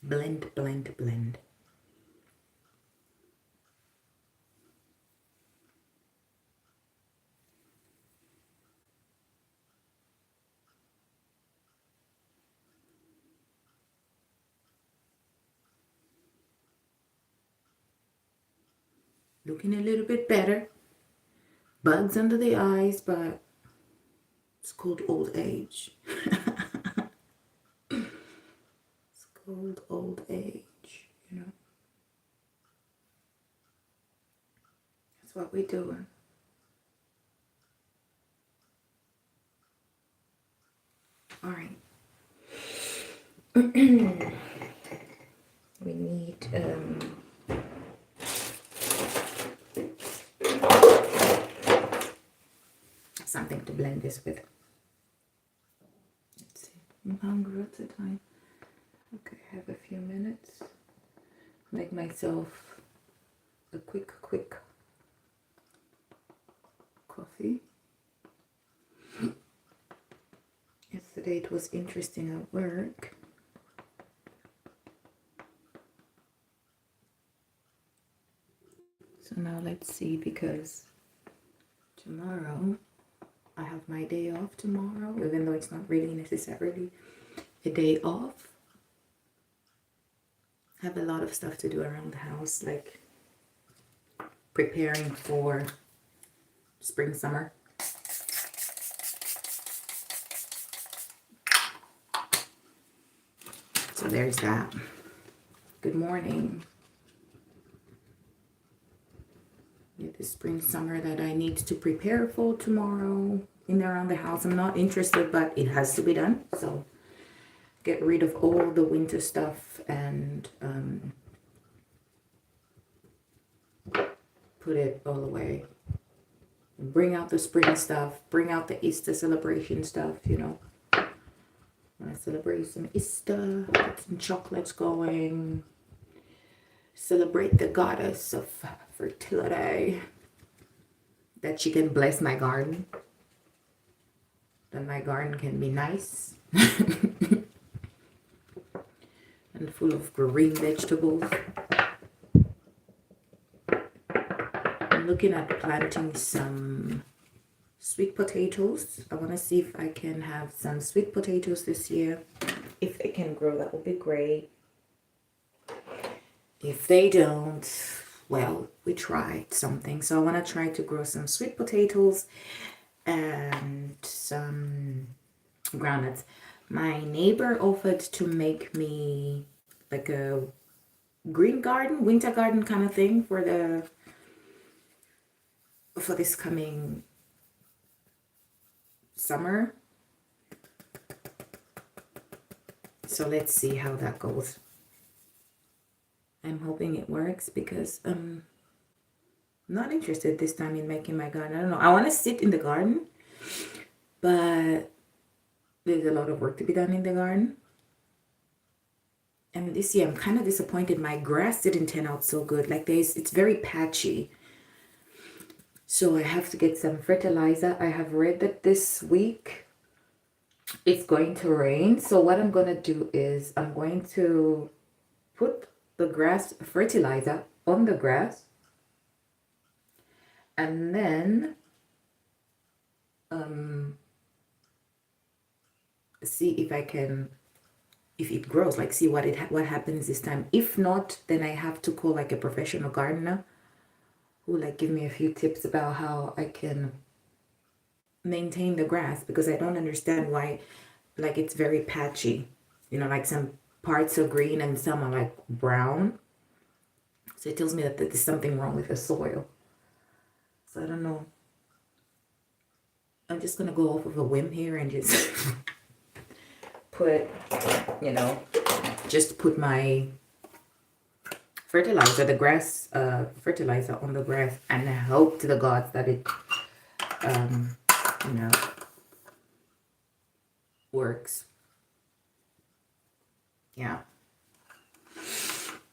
Blend, blend, blend. Looking a little bit better. Bugs under the eyes, but it's called old age. It's called old age, you know. That's what we're doing. All right. We need something to blend this with. Let's see. I'm hungry. What's the time? Okay, I have a few minutes. Make myself a quick coffee. Yesterday it was interesting at work. So now let's see, because tomorrow I have my day off tomorrow, even though it's not really necessarily a day off. I have a lot of stuff to do around the house, like preparing for spring, summer. So there's that. Good morning. The spring, summer that I need to prepare for tomorrow in around the house. I'm not interested, but it has to be done. So get rid of all the winter stuff and put it all away. Bring out the spring stuff. Bring out the Easter celebration stuff, you know. Want to celebrate some Easter, get some chocolates going. Celebrate the goddess of fertility. That she can bless my garden. That my garden can be nice. And full of green vegetables. I'm looking at planting some sweet potatoes. I want to see if I can have some sweet potatoes this year. If they can grow, that would be great. If they don't, well, we tried something. So I want to try to grow some sweet potatoes and some groundnuts. My neighbor offered to make me like a green garden, winter garden kind of thing for this coming summer. So let's see how that goes. I'm hoping it works because I'm not interested this time in making my garden. I don't know. I want to sit in the garden, but there's a lot of work to be done in the garden. And this year I'm kind of disappointed. My grass didn't turn out so good. Like it's very patchy. So I have to get some fertilizer. I have read that this week it's going to rain. So what I'm going to do is I'm going to put the grass fertilizer on the grass. And then see if I can, if it grows, like see what happens this time. If not, then I have to call like a professional gardener who like give me a few tips about how I can maintain the grass, because I don't understand why like it's very patchy, you know, like some parts are green and some are like brown. So it tells me that there's something wrong with the soil. So I don't know. I'm just gonna go off of a whim here and just put, you know, just put my fertilizer, the grass fertilizer on the grass, and hope to the gods that it you know, works. Yeah.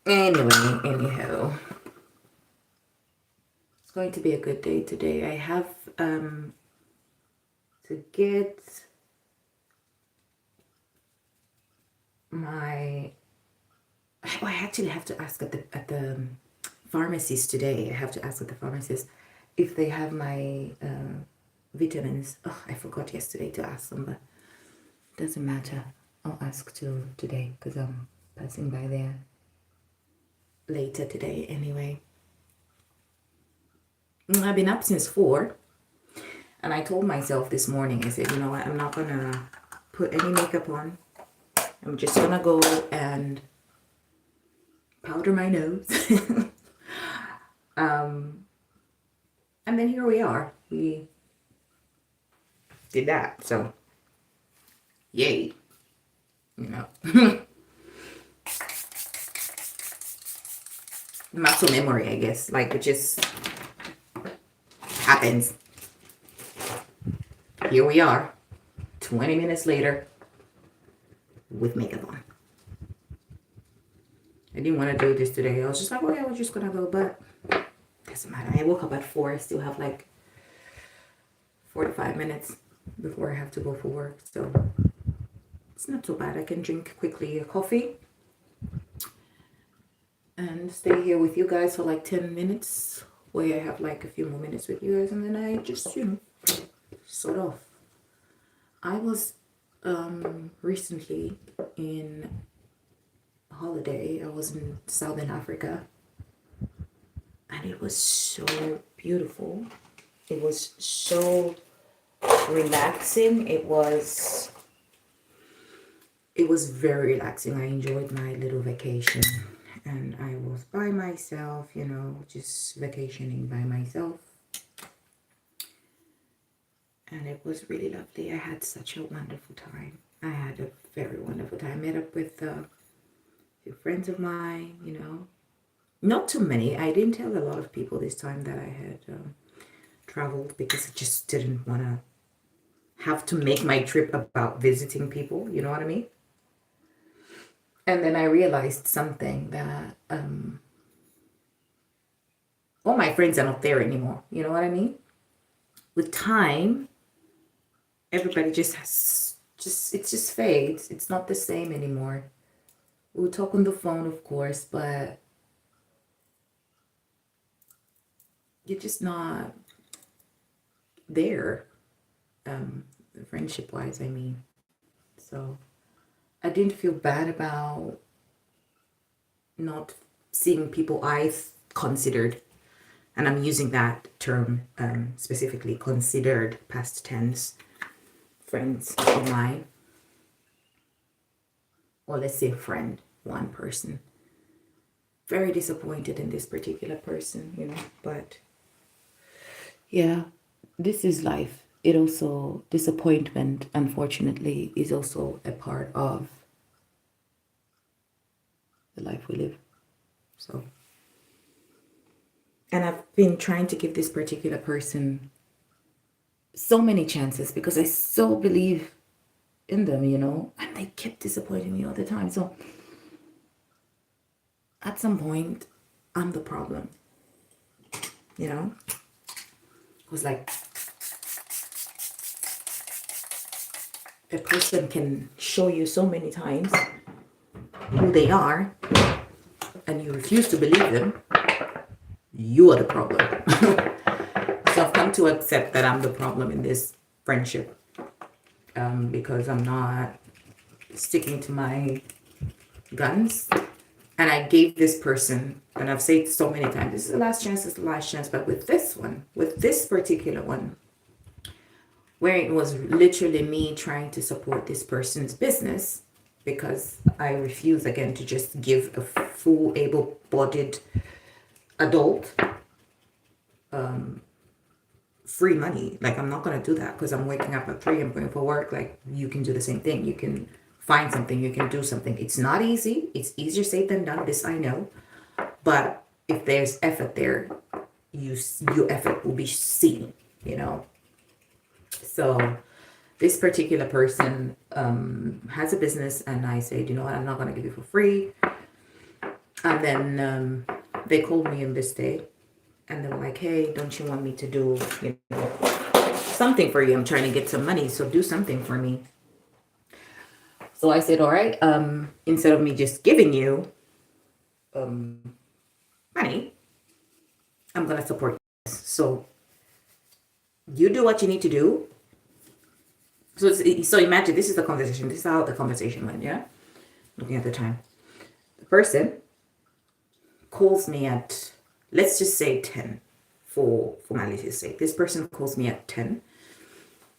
Anyway, anyhow, it's going to be a good day today. I have to get my I actually have to ask at the pharmacist today. I have to ask at the pharmacist if they have my vitamins. Oh, I forgot yesterday to ask them, but doesn't matter. I'll ask today because I'm passing by there later today anyway. I've been up since 4, and I told myself this morning, I said, you know what, I'm not gonna put any makeup on. I'm just gonna go and powder my nose. And then here we are. We did that, so yay, you know. Muscle memory, I guess, like it just happens. Here we are 20 minutes later with makeup on. I didn't want to do this today. I was just like, oh yeah, we're just gonna go, but doesn't matter. I woke up at 4. I still have like 45 minutes before I have to go for work, so it's not so bad. I can drink quickly a coffee and stay here with you guys for like 10 minutes, where I have like a few more minutes with you guys, and then I just, you know, sort of. I was recently in holiday. I was in Southern Africa, and it was so beautiful. It was so relaxing. It was very relaxing. I enjoyed my little vacation, and I was by myself, you know, just vacationing by myself, and it was really lovely. I had such a wonderful time. I had a very wonderful time. I met up with a few friends of mine, you know, not too many. I didn't tell a lot of people this time that I had traveled, because I just didn't want to have to make my trip about visiting people, you know what I mean? And then I realized something, that all my friends are not there anymore, you know what I mean? With time, everybody it just fades. It's not the same anymore. We'll talk on the phone, of course, but you're just not there, friendship wise, I mean. So I didn't feel bad about not seeing people I considered, and I'm using that term specifically, considered, past tense, friends of mine, or let's say friend, one person. Very disappointed in this particular person, you know, but yeah, this is life. It also, disappointment, unfortunately, is also a part of the life we live. So, and I've been trying to give this particular person so many chances, because I so believe in them, you know, and they kept disappointing me all the time. So at some point, I'm the problem, you know. It was like, a person can show you so many times who they are, and you refuse to believe them. You are the problem. So I've come to accept that I'm the problem in this friendship, because I'm not sticking to my guns. And I gave this person, and I've said so many times, this is the last chance, this is the last chance. But with this one, with this particular one, where it was literally me trying to support this person's business, because I refuse again to just give a full able-bodied adult free money. Like, I'm not going to do that, because I'm waking up at 3, I'm going for work. Like, you can do the same thing. You can find something, you can do something. It's not easy. It's easier said than done, this I know. But if there's effort there, your effort will be seen, you know. So this particular person has a business, and I said, you know what, I'm not going to give you for free. And then they called me in this day, and they were like, hey, don't you want me to do, you know, something for you? I'm trying to get some money, so do something for me. So I said, all right, instead of me just giving you money, I'm gonna support you. So you do what you need to do. So imagine this is the conversation. This is how the conversation went. Yeah, looking at the time, the person calls me at, let's just say 10 for formality's sake. This person calls me at 10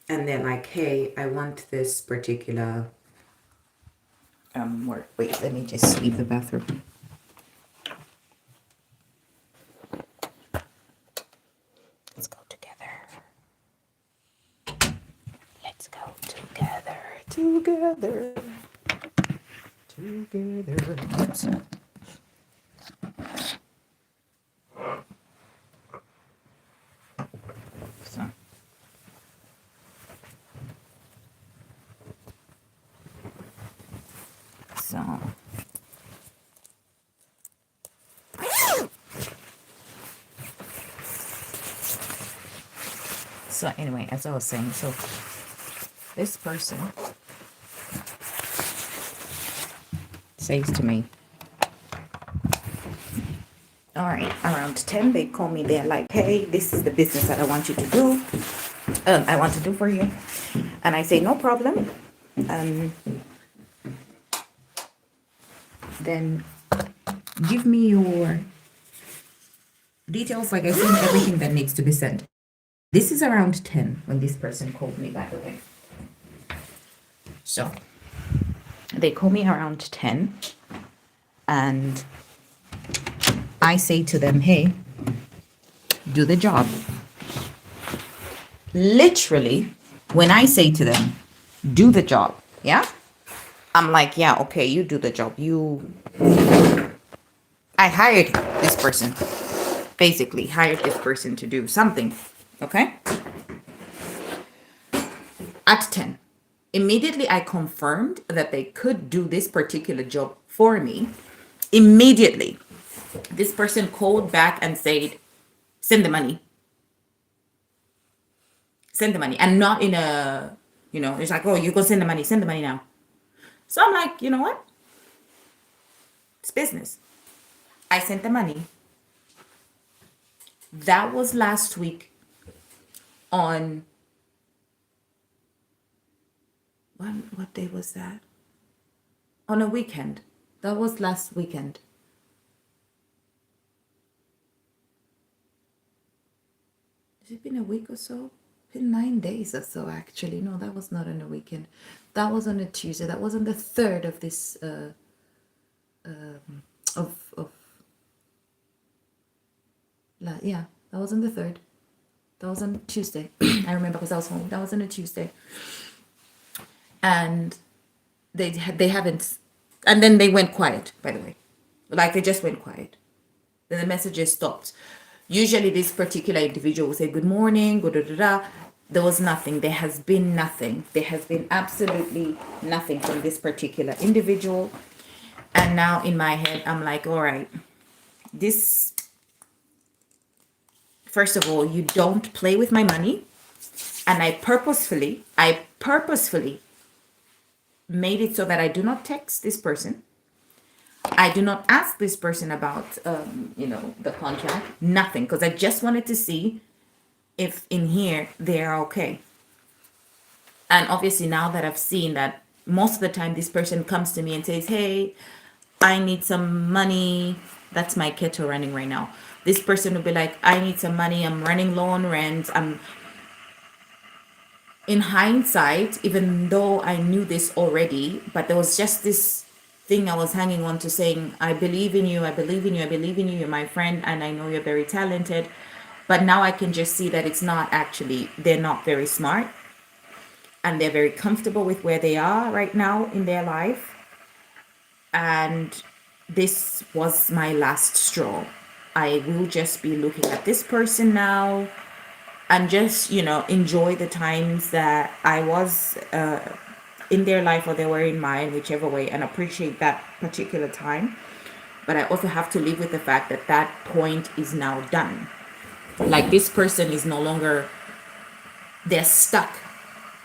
and they're like, hey, I want this particular work. Wait, let me just leave the bathroom. Let's go together. Let's go together. Together. Together. So anyway, as I was saying, so this person says to me, all right, around 10, they call me, they're like, hey, this is the business that I want you to do. I want to do for you. And I say, no problem. Then give me your details. Like I send everything that needs to be sent. This is around 10 when this person called me, by the way. So they call me around 10 and I say to them, hey, do the job. Literally, when I say to them, do the job, yeah? I'm like, yeah, okay, you do the job. I hired this person, basically hired this person to do something, okay? At 10, immediately I confirmed that they could do this particular job for me. Immediately, this person called back and said, send the money. Send the money. And not in a, it's like, oh, you go send the money now. So I'm like, you know what? It's business. I sent the money. That was last week on, what day was that? On a weekend. That was last weekend. Has it been a week or so? Been 9 days or so, actually. No, that was not on a weekend. That was on a Tuesday. That was on the 3rd of this yeah, that was on the 3rd. That was on Tuesday. I remember because I was home. That was on a Tuesday. And they haven't, and then they went quiet, by the way. Like they just went quiet. Then the messages stopped. Usually this particular individual will say, good morning, da da da. There was nothing. There has been nothing. There has been absolutely nothing from this particular individual. And now in my head, I'm like, all right, this, first of all, you don't play with my money. And I purposefully made it so that I do not text this person. I do not ask this person about, the contract, nothing, because I just wanted to see if in here they are okay. And obviously now that I've seen that most of the time this person comes to me and says, hey, I need some money. That's my kettle running right now. This person will be like, I need some money. I'm running low on rent. In hindsight, even though I knew this already, but there was just this thing I was hanging on to saying, I believe in you, I believe in you, I believe in you, you're my friend, and I know you're very talented. But now I can just see that it's not actually, they're not very smart, and they're very comfortable with where they are right now in their life. And this was my last straw. I will just be looking at this person now and just, enjoy the times that I was in their life or they were in mine, whichever way, and appreciate that particular time. But I also have to live with the fact that that point is now done. Like this person is no longer, they're stuck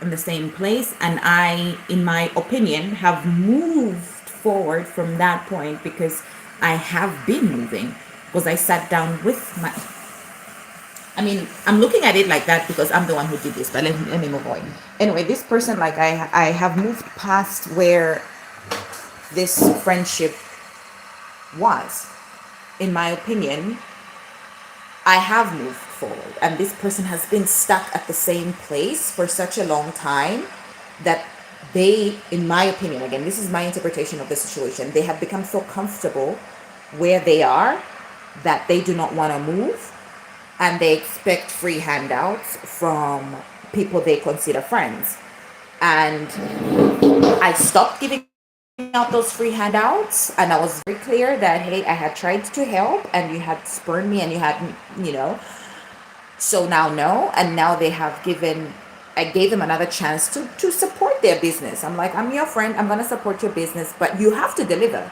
in the same place. And I, in my opinion, have moved forward from that point because I have been moving because I sat down with my, I mean, I'm looking at it like that because I'm the one who did this, but let me move on. Anyway, this person, like I have moved past where this friendship was. In my opinion, I have moved forward, and this person has been stuck at the same place for such a long time that they, in my opinion, again, this is my interpretation of the situation, they have become so comfortable where they are that they do not want to move, and they expect free handouts from people they consider friends. And I stopped giving out those free handouts, and I was very clear that, hey, I had tried to help and you had spurned me and you had, you know, so now no. And now they have given, I gave them another chance to support their business. I'm like, I'm your friend, I'm going to support your business, but you have to deliver.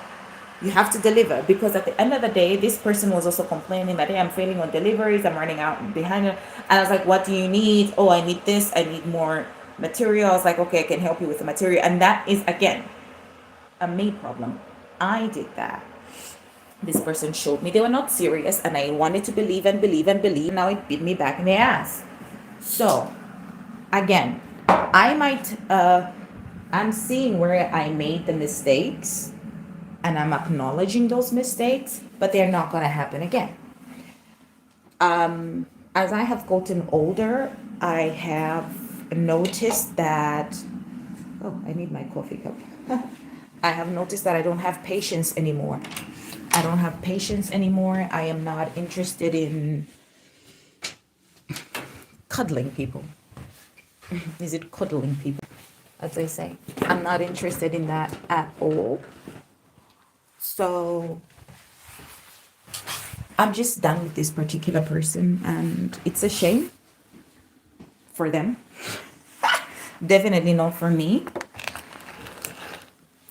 You have to deliver, because at the end of the day, this person was also complaining that, hey, I'm failing on deliveries, I'm running out behind it. And I was like, what do you need? Oh, I need this, I need more material. I was like, okay, I can help you with the material. And that is, again, a me problem. I did that. This person showed me they were not serious, and I wanted to believe and believe and believe. Now it bit me back in the ass. So, again, I might, I'm seeing where I made the mistakes, and I'm acknowledging those mistakes, but they're not going to happen again. As I have gotten older, I have noticed that, oh, I need my coffee cup. I have noticed that I don't have patience anymore. I don't have patience anymore. I am not interested in cuddling people. Is it cuddling people, as they say? I'm not interested in that at all. So I'm just done with this particular person, and it's a shame for them. Definitely not for me.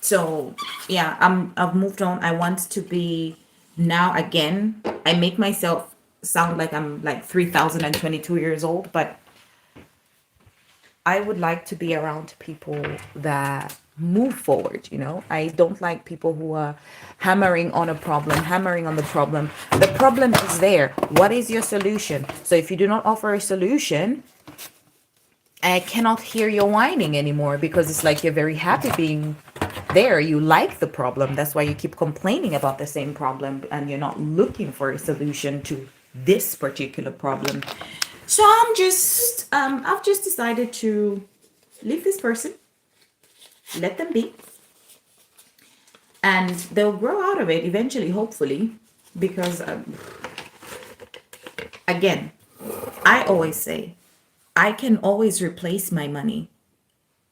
So yeah, I've moved on. I want to be, now again, I make myself sound like I'm like 3022 years old, but I would like to be around people that move forward, you know. I don't like people who are hammering on a problem, hammering on the problem. The problem is there. What is your solution? So if you do not offer a solution, I cannot hear your whining anymore, because it's like you're very happy being there. You like the problem. That's why you keep complaining about the same problem, and you're not looking for a solution to this particular problem. So I've just decided to leave this person, let them be, and they'll grow out of it eventually, hopefully, because again, I always say, I can always replace my money.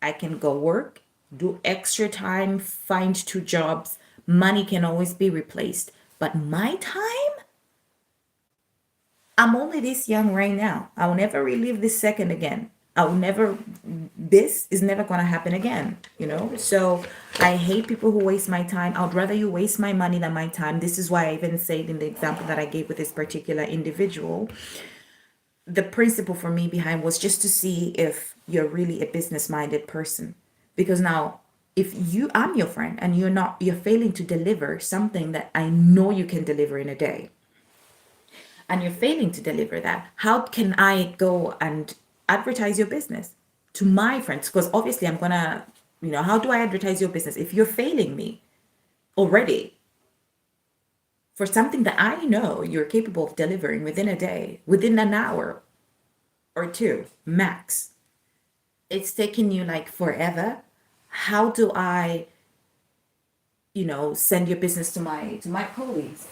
I can go work, do extra time, find two jobs. Money can always be replaced. But my time, I'm only this young right now. I'll never relive this second again. I'll never, this is never going to happen again, you know? So I hate people who waste my time. I'd rather you waste my money than my time. This is why I even said in the example that I gave with this particular individual, the principle for me behind was just to see if you're really a business minded person. Because now, if you, I'm your friend, and you're failing to deliver something that I know you can deliver in a day, and you're failing to deliver that, how can I go and advertise your business to my friends? Because obviously I'm gonna, you know, how do I advertise your business if you're failing me already for something that I know you're capable of delivering within a day, within an hour or two max? It's taking you like forever. How do I, you know, send your business to my colleagues?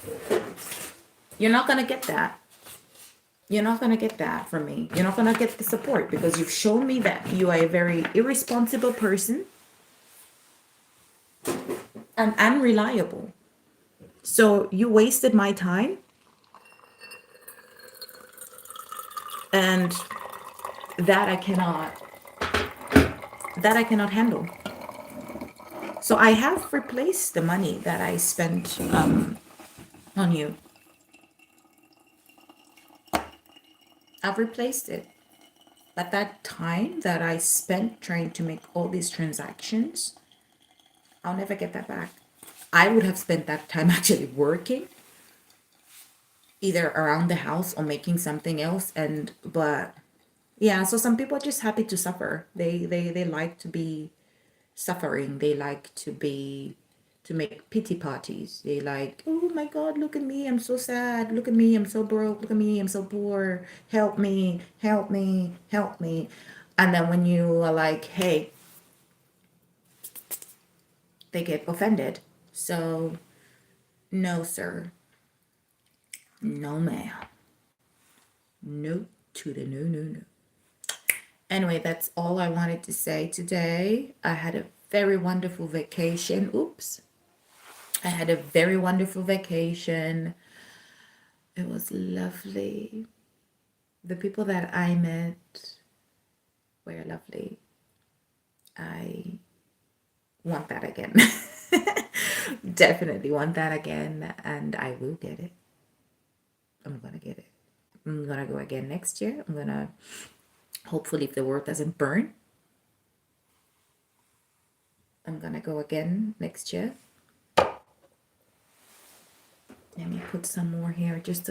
You're not gonna get that. You're not gonna get that from me. You're not gonna get the support, because you've shown me that you are a very irresponsible person and unreliable. So you wasted my time, and that I cannot handle. So I have replaced the money that I spent on you. I've replaced it. But that time that I spent trying to make all these transactions, I'll never get that back. I would have spent that time actually working either around the house or making something else. And but yeah, so some people are just happy to suffer. They like to be suffering. They like to make pity parties. They like, oh my God, look at me, I'm so sad. Look at me, I'm so broke. Look at me, I'm so poor. Help me, help me, help me. And then when you are like, hey, they get offended. So no, sir. No, ma'am. No to the no, no, no. Anyway, that's all I wanted to say today. I had a very wonderful vacation. Oops. I had a very wonderful vacation. It was lovely. The people that I met were lovely. I want that again. Definitely want that again, and I will get it. I'm gonna get it. I'm gonna go again next year. I'm gonna, hopefully, if the world doesn't burn, I'm gonna go again next year. Let me put some more here. Just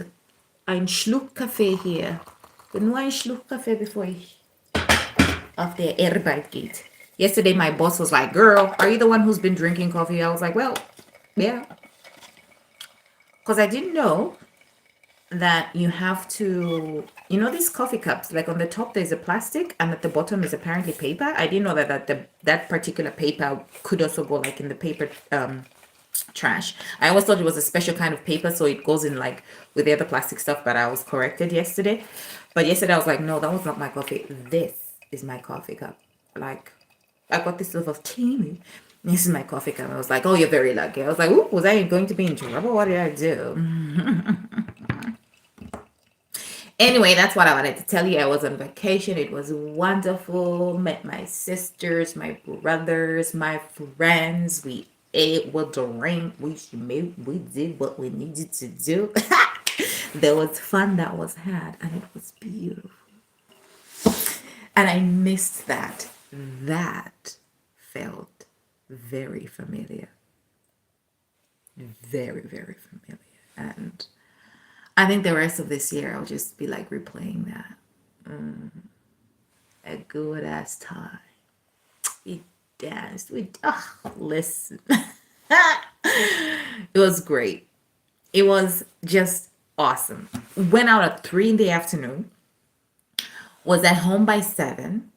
ein Schluck Kaffee hier. Nur ein Schluck Kaffee, bevor ich auf der Arbeit geht. Yesterday, my boss was like, girl, are you the one who's been drinking coffee? I was like, well, yeah. Because I didn't know that you have to, you know, these coffee cups, like on the top there's a plastic and at the bottom is apparently paper. I didn't know that particular paper could also go like in the paper trash. I always thought it was a special kind of paper, so it goes in like with the other plastic stuff, but I was corrected yesterday. But yesterday I was like, no, that was not my coffee. This is my coffee cup. Like, I got this little teeny. This is my coffee cup. I was like, oh, you're very lucky. I was like, ooh, was I going to be in trouble? What did I do? Anyway, that's what I wanted to tell you. I was on vacation. It was wonderful. Met my sisters, my brothers, my friends. We ate, we drank, we did what we needed to do. There was fun that was had, and it was beautiful. And I missed that. That felt very familiar. Very, very familiar. And I think the rest of this year, I'll just be like replaying that. A good ass time. We danced. Listen. It was great. It was just awesome. Went out at 3 in the afternoon. Was at home by 7.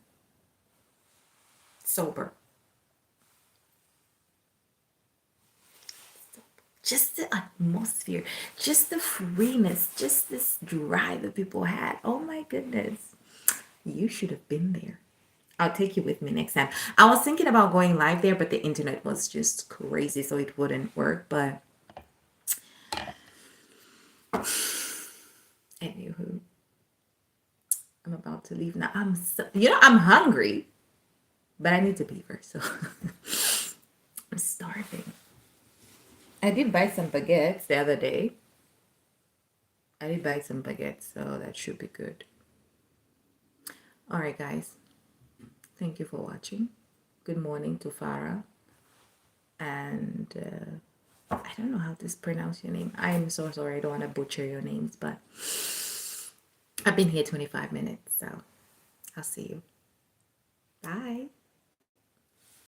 Sober. Just the atmosphere, just the freeness, just this drive that people had. Oh my goodness. You should have been there. I'll take you with me next time. I was thinking about going live there, but the internet was just crazy, so it wouldn't work. But anywho, I'm about to leave now. I'm hungry, but I need to be first, so I'm starving. I did buy some baguettes the other day. So that should be good. All right, guys. Thank you for watching. Good morning to Farah. And I don't know how to pronounce your name. I am so sorry. I don't want to butcher your names, but I've been here 25 minutes, so I'll see you. Bye.